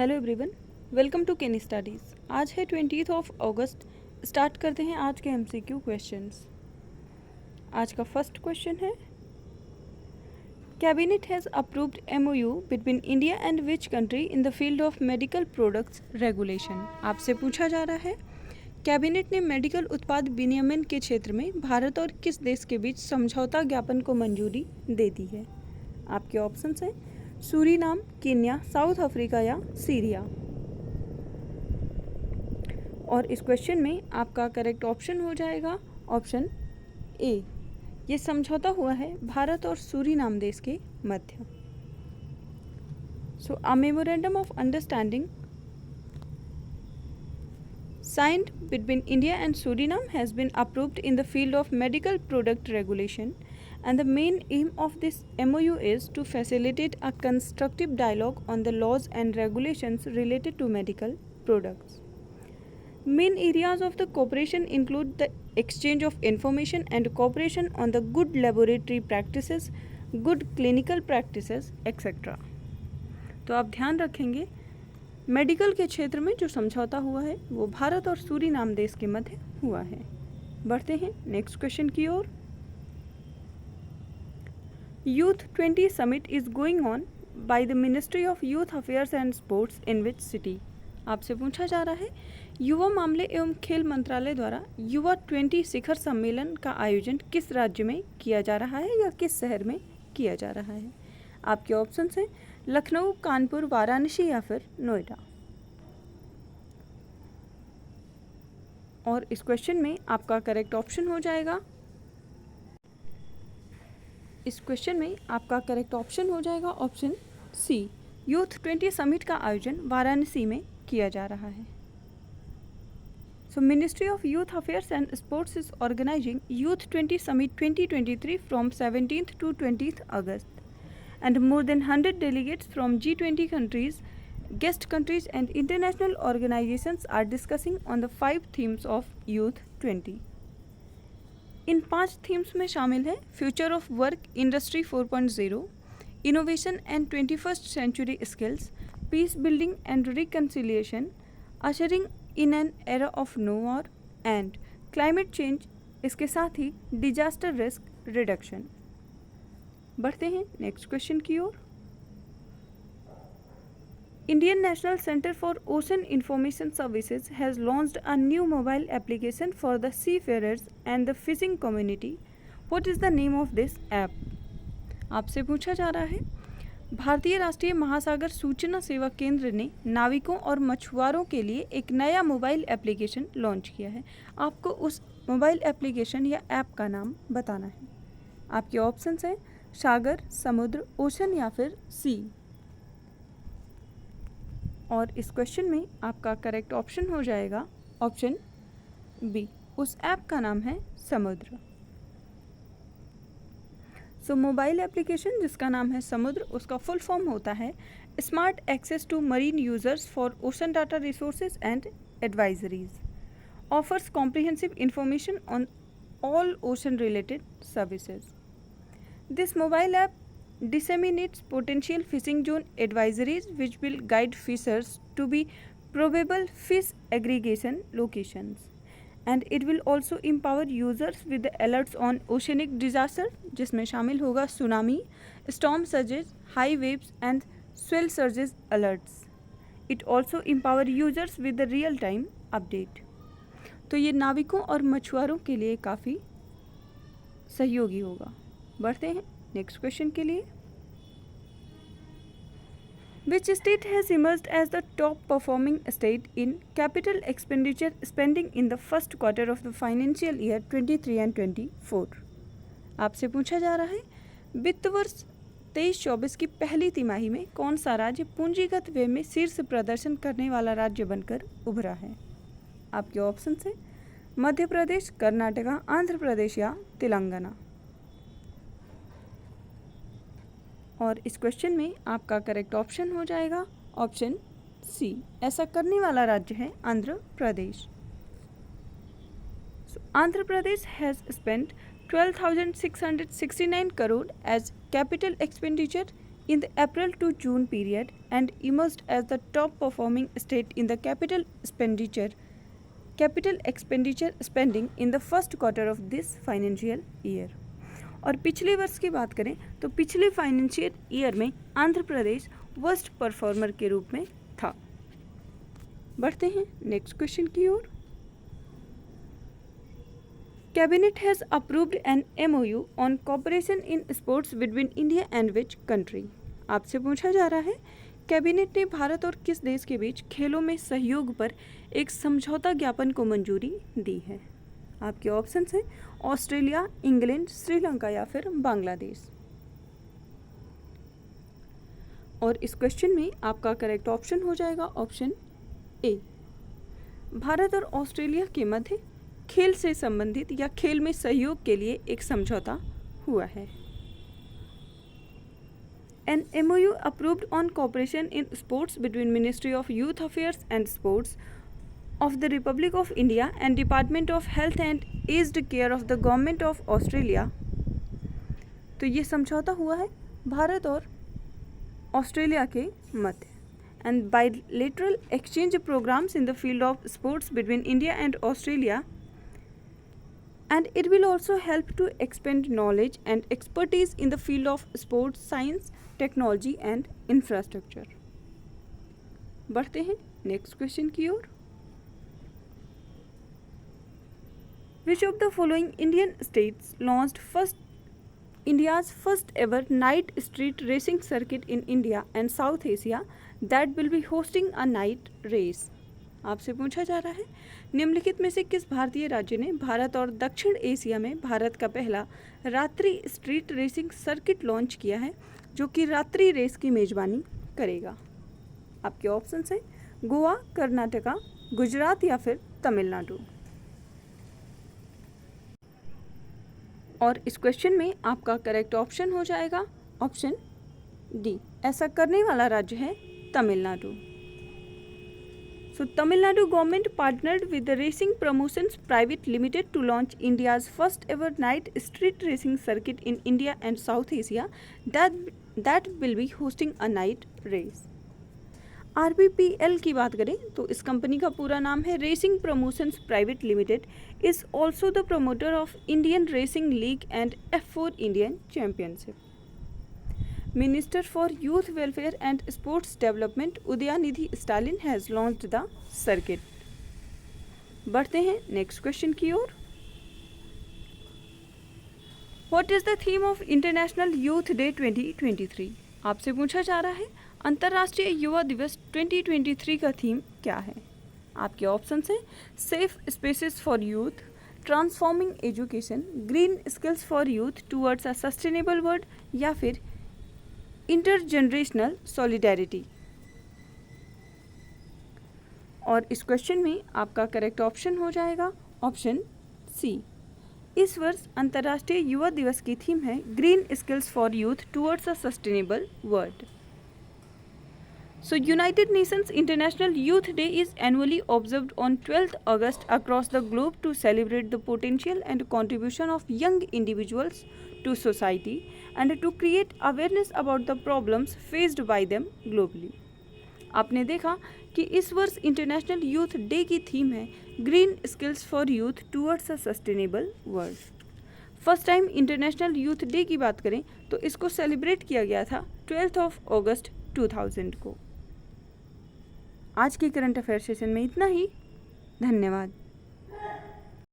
Hello everyone, welcome to केनी studies. आज है 20 अगस्त। स्टार्ट करते हैं आज के एमसीक्यू क्वेश्चंस। आज का फर्स्ट क्वेश्चन है, cabinet has approved MOU between India and which country in the field of medical products regulation. आपसे पूछा जा रहा है, कैबिनेट ने मेडिकल उत्पाद विनियमन के क्षेत्र में भारत और किस देश के बीच समझौता ज्ञापन को मंजूरी दे दी है। आपके ऑप्शंस हैं सूरीनाम, केन्या, साउथ अफ्रीका या सीरिया। और इस क्वेश्चन में आपका करेक्ट ऑप्शन हो जाएगा ऑप्शन ए। ये समझौता हुआ है भारत और सूरीनाम देश के मध्य। So a memorandum of understanding signed between India and Suriname has been approved in the field of medical product regulation, and the main aim of this MOU is to facilitate a constructive dialogue on the laws and regulations related to medical products. Main areas of the cooperation include the exchange of information and cooperation on the good laboratory practices, good clinical practices, etc. तो आप ध्यान रखेंगे, medical के क्षेत्र में जो समझौता हुआ है वो भारत और सूरीनाम देश के मध्य हुआ है। बढ़ते हैं नेक्स्ट क्वेश्चन की ओर। Youth 20 summit is going on by the ministry of youth affairs and sports in which city. आपसे पूछा जा रहा है, युवा मामले एवं खेल मंत्रालय द्वारा युवा 20 शिखर सम्मेलन का आयोजन किस राज्य में किया जा रहा है या किस शहर में किया जा रहा है। आपके ऑप्शंस हैं लखनऊ, कानपुर, वाराणसी या फिर नोएडा। और इस क्वेश्चन में आपका करेक्ट ऑप्शन हो जाएगा ऑप्शन सी। यूथ 20 समिट का आयोजन वाराणसी में किया जा रहा है। So Ministry of Youth Affairs and Sports is organizing Youth 20 Summit 2023 from 17th to 20th August. And more than 100 delegates from G20 countries, guest countries and international organizations are discussing on the 5 themes of Youth 20. इन 5 themes में शामिल है future of work, industry 4.0, innovation and 21st century skills, peace building and reconciliation, ushering in an era of no war and climate change, इसके साथ ही disaster risk reduction. बढ़ते हैं next question की ओर। Indian national centre for ocean information services has launched a new mobile application for the seafarers and the fishing community. What is the name of this app. आपसे पूछा जा रहा है, भारतीय राष्ट्रीय महासागर सूचना सेवा केंद्र ने नाविकों और मछुआरों के लिए एक नया मोबाइल एप्लीकेशन लॉन्च किया है। आपको उस मोबाइल एप्लीकेशन या ऐप का नाम बताना है। आपके ऑप्शंस हैं सागर, समुद्र, ओशन या फिर सी। और इस क्वेश्चन में आपका करेक्ट ऑप्शन हो जाएगा ऑप्शन बी। उस ऐप का नाम है समुद्र। सो मोबाइल एप्लीकेशन जिसका नाम है समुद्र, उसका फुल फॉर्म होता है smart access to marine users for ocean data resources and advisories, offers comprehensive information on all ocean related services. This mobile app disseminates potential fishing zone advisories which will guide fishers to be probable fish aggregation locations. And it will also empower users with the alerts on oceanic disaster, जिसमें शामिल होगा tsunami, storm surges, high waves and swell surges alerts. It also empower users with the real-time update. तो ये नाविकों और मछुआरों के लिए काफ़ी सहयोगी होगा। बढ़ते हैं नेक्स्ट क्वेश्चन के लिए। Which state has emerged as the top performing state in capital expenditure spending in the first quarter of the financial year 23 and 24। आपसे पूछा जा रहा है, वित्त वर्ष 23-24 की पहली तिमाही में कौन सा राज्य पूंजीगत व्यय में शीर्ष प्रदर्शन करने वाला राज्य बनकर उभरा है। आपके ऑप्शन हैं मध्य प्रदेश, कर्नाटका, आंध्र प्रदेश या तेलंगाना। और इस क्वेश्चन में आपका करेक्ट ऑप्शन हो जाएगा ऑप्शन सी। ऐसा करने वाला राज्य है Andhra Pradesh. Andhra Pradesh has spent 12,669 crore as capital expenditure in the April to June period and emerged as the top performing state in the capital expenditure spending in the first quarter of this financial year. और पिछले वर्ष की बात करें तो पिछले financial year में Andhra Pradesh worst performer के रूप में था। बढ़ते हैं नेक्स्ट क्वेश्चन की ओर। Cabinet has approved an MOU on cooperation in sports between India and which country. आपसे पूछा जा रहा है कैबिनेट ने भारत और किस देश के बीच खेलों में सहयोग पर एक समझौता ज्ञापन को मंजूरी दी है। आपके ऑप्शंस हैं ऑस्ट्रेलिया, इंग्लैंड, श्रीलंका या फिर बांग्लादेश। और इस क्वेश्चन में आपका करेक्ट ऑप्शन हो जाएगा ऑप्शन ए। भारत और ऑस्ट्रेलिया के मध्य खेल से संबंधित या खेल में सहयोग के लिए एक समझौता हुआ है। An MOU approved on cooperation in sports between Ministry of Youth Affairs and Sports of the Republic of India and Department of Health and Aged Care of the Government of Australia। तो ये समझौता हुआ है भारत और Australia के मध्य। And bilateral exchange programs in the field of sports between India and Australia, and it will also help to expand knowledge and expertise in the field of sports science, technology and infrastructure। बढ़ते हैं next question की ओर। Which of the following Indian states launched India's first ever night street racing circuit in India and South Asia that will be hosting a night race? आपसे पूछा जा रहा है निम्नलिखित में से किस भारतीय राज्य ने भारत और दक्षिण एशिया में भारत का पहला रात्रि स्ट्रीट रेसिंग सर्किट लॉन्च किया है जो कि रात्रि रेस की मेजबानी करेगा। आपके ऑप्शंस हैं गोवा, कर्नाटका, गुजरात या फिर तमिलनाडु। और इस क्वेश्चन में आपका करेक्ट ऑप्शन हो जाएगा ऑप्शन डी। ऐसा करने वाला राज्य है Tamil Nadu. So Tamil Nadu government partnered with the Racing Promotions Private Limited to launch India's first ever night street racing circuit in India and South Asia that will be hosting a night race। RBPL की बात करें तो इस company का पूरा नाम है racing promotions private limited, is also the promoter of Indian racing league and F4 Indian championship. Minister for Youth Welfare and Sports Development Udhayanidhi Stalin has launched the circuit. बढ़ते हैं नेक्स्ट क्वेश्चन की ओर। What is the theme of international youth day 2023? आपसे पूछा जा रहा है अंतर्राष्ट्रीय युवा दिवस 2023 का थीम क्या है। आपके ऑप्शंस हैं safe spaces for youth, transforming education, green skills for youth towards a sustainable world या फिर इंटरजेनरेशनल सॉलिडेरिटी। और इस क्वेश्चन में आपका करेक्ट ऑप्शन हो जाएगा ऑप्शन सी। इस वर्ष अंतर्राष्ट्रीय युवा दिवस की थीम है green skills for youth towards a sustainable world. So United Nations International Youth Day is annually observed on 12th August across the globe to celebrate the potential and contribution of young individuals to society and to create awareness about the problems faced by them globally। आपने देखा कि इस वर्ष international youth day की theme है green skills for youth towards a sustainable world. First time international youth day की बात करें तो इसको सेलिब्रेट किया गया था 12 अगस्त 2000 को। आज के करंट अफेयर सेशन में इतना ही। धन्यवाद।